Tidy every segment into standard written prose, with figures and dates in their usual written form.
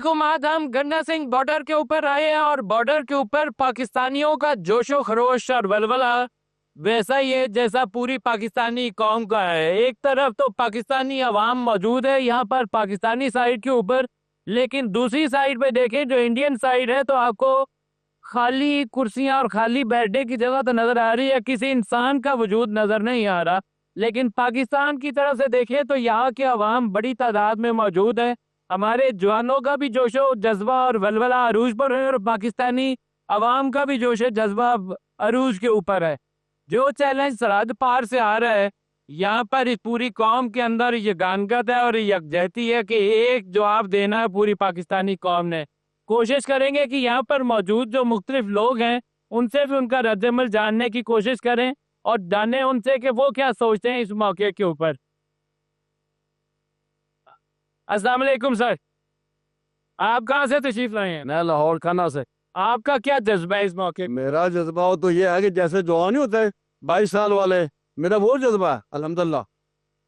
वालेकुम। आज हम गन्ना सिंह बॉर्डर के ऊपर आए हैं और बॉर्डर के ऊपर पाकिस्तानियों का जोशो खरोश और वलवला वैसा ही है जैसा पूरी पाकिस्तानी कौम का है। एक तरफ तो पाकिस्तानी अवाम मौजूद है यहाँ पर पाकिस्तानी साइड के ऊपर, लेकिन दूसरी साइड पे देखें जो इंडियन साइड है तो आपको खाली कुर्सियां और खाली बैठने की जगह तो नजर आ रही है, किसी इंसान का वजूद नजर नहीं आ रहा। लेकिन पाकिस्तान की तरफ से देखें तो यहाँ के अवाम बड़ी तादाद में मौजूद है। हमारे जवानों का भी जोशो जज्बा और वलवला अरूज पर है और पाकिस्तानी अवाम का भी जोश जज्बा अरूज के ऊपर है। जो चैलेंज सरहद पार से आ रहा है, यहाँ पर इस पूरी कौम के अंदर ये गानगत है और यकजहती है कि एक जवाब देना है पूरी पाकिस्तानी कौम ने। कोशिश करेंगे कि यहाँ पर मौजूद जो मुख्तलिफ लोग हैं उनसे भी उनका रद्दमल जानने की कोशिश करें और जाने उनसे कि वो क्या सोचते हैं इस मौके के ऊपर। अस्सलाम वालेकुम सर, आप कहाँ से तशरीफ लाए हैं? मैं लाहौर खाना से। आपका क्या जज्बा है इस मौके? मेरा जज्बा तो ये है कि जैसे जवान नहीं होते 22 साल वाले, मेरा वो जज्बा है अल्हम्दुलिल्लाह,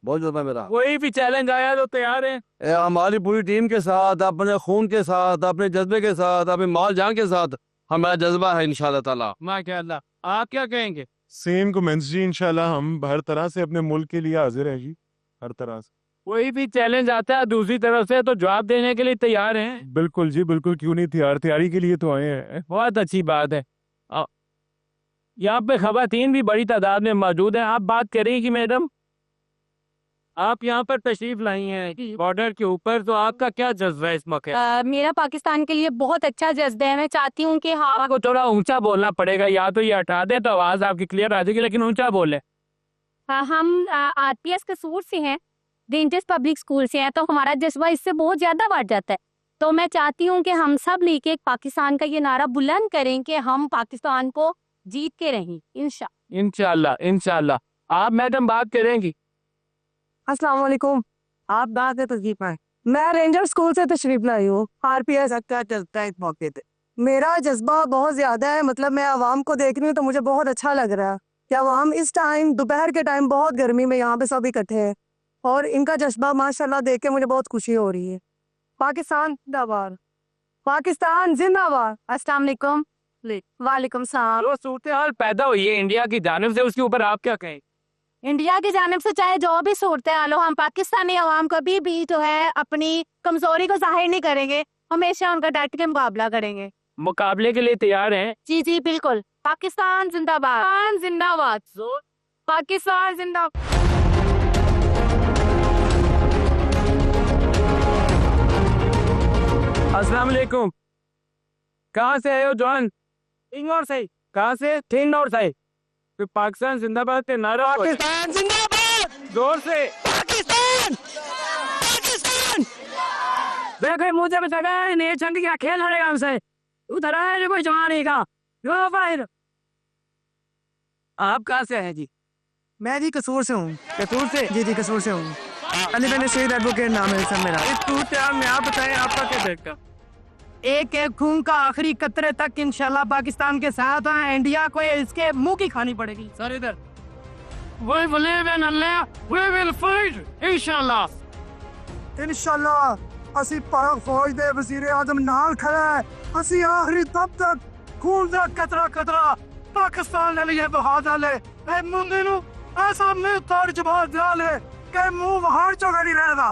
बहुत जज्बा है मेरा। कोई भी चैलेंज आया तो तैयार है? हमारी पूरी टीम के साथ, अपने खून के साथ, अपने जज्बे के साथ, अपने माल जान के साथ हमारा जज्बा है इंशाल्लाह ताला। माशाअल्लाह। आप क्या कहेंगे? सेम कमेंट्स जी, इंशाल्लाह हम हर तरह से अपने मुल्क के लिए हाजिर हैं जी, हर तरह से। कोई भी चैलेंज आता है दूसरी तरफ से तो जवाब देने के लिए तैयार हैं? बिल्कुल जी बिल्कुल, क्यों नहीं तैयार, तैयारी के लिए तो आए हैं। बहुत अच्छी बात है। यहाँ पे खवातीन भी बड़ी तादाद में मौजूद हैं। आप बात करेंगी मैडम, आप यहाँ पर तशरीफ लाई हैं बॉर्डर के ऊपर, तो आपका क्या जज्बा है इस मौके? मेरा पाकिस्तान के लिए बहुत अच्छा जज्बा है। मैं चाहती हूँ कि हाँ, आपको थोड़ा ऊंचा बोलना पड़ेगा, या तो ये हटा दे तो आवाज आपकी क्लियर आ जाएगी, लेकिन ऊंचा बोले। हम आरपीएस कसूर से हैं, रेंजर्स पब्लिक स्कूल से हैं, तो हमारा जज्बा इससे बहुत ज्यादा बढ़ जाता है। तो मैं चाहती हूँ कि हम सब लेके एक पाकिस्तान का ये नारा बुलंद करें कि हम पाकिस्तान को जीत के रहें इंशाल्लाह इंशाल्लाह। आप मैडम बात करेंगी? अस्सलाम वालेकुम। आप बात है तशरीफ आए। मैं रेंजर स्कूल से तशरीफ लाई हूँ। आरपीएस अच्छा चलता है इस मौके पे। मेरा जज्बा बहुत ज्यादा है, मतलब मैं आवाम को देख रही हूँ तो मुझे बहुत अच्छा लग रहा है कि आवाम इस टाइम दोपहर के टाइम बहुत गर्मी में यहाँ पे सब इकट्ठे हैं और इनका जज्बा माशाल्लाह देख के मुझे बहुत खुशी हो रही है। पाकिस्तान जिंदाबाद, पाकिस्तान जिंदाबाद। अस्सलाम वालेकुम। वालेकुम सलाम। जो सूरत हाल पैदा हुई है इंडिया की जानिब से, उसके ऊपर आप क्या कहें? इंडिया की जानिब से चाहे जो भी सूरत हाल हो, हम पाकिस्तानी अवाम कभी भी जो है अपनी कमजोरी को जाहिर नहीं करेंगे, हमेशा उनका डट के मुकाबला करेंगे। मुकाबले के लिए तैयार हैं? जी जी बिल्कुल। पाकिस्तान जिंदाबाद, जिंदाबाद, पाकिस्तान जिंदाबाद। अस्सलाम वालेकुम। कहाँ से आए हो जॉन? इंगौर से। कहाँ से? थिंगौर से। तो पाकिस्तान जिंदाबाद के नारा। पाकिस्तान जिंदाबाद, जोर से। पाकिस्तान, पाकिस्तान। देखो मुझे बताया नहीं चंद क्या खेल रहे हमसे, उधर आए कोई जवान नहीं का। आप कहाँ से आए जी? मैं जी कसूर से हूँ। कसूर से? जी जी कसूर से हूँ। अली मैंने शहीद एडवोकेट नाम है सर मेरा। इस सूरत हाल में आप बताएं आपका क्या देखता? एक एक खून का आखिरी कतरे तक इंशाल्लाह पाकिस्तान के साथ हैं। इंडिया को इसके मुंह की खानी पड़ेगी। सर इधर। We believe in Allah, we will fight, इंशाल्लाह। इंशाल्लाह ਅਸੀਂ पाक फौज दे वजीर आजम नाल खड़ा है। ਅਸੀਂ आखिरी तब तक खून का कतरा कतरा पाकिस्तान के लिए बहा डाले। ए मुंडे नु ऐसा मुंह तोड़ जवाब डाले कि मुंह बाहर चोगा नहीं रहेगा।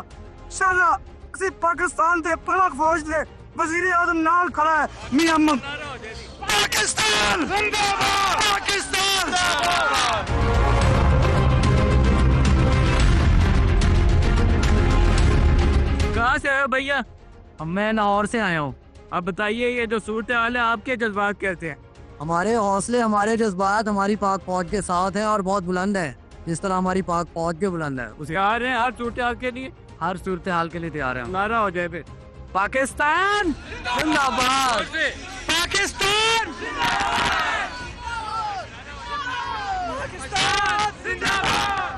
इंशाल्लाह ਅਸੀਂ पाकिस्तान दे पाक फौज दे वजीर आजम नाल खड़ा है। मियां पाकिस्तान जिंदाबाद, पाकिस्तान जिंदाबाद। कहाँ से आए हो भैया? मैं लाहौर से आया हूँ। अब बताइए ये जो सूरत हाल है आपके जज्बात कैसे हैं? हमारे हौसले, हमारे जज्बात हमारी पाक फौज के साथ हैं और बहुत बुलंद है, जिस तरह हमारी पाक फौज के बुलंद है। तैयार हैं हर सूरत हाल के लिए? हर सूरत हाल के लिए तैयार है। नारा हो जाए फिर। पाकिस्तान जिंदाबाद।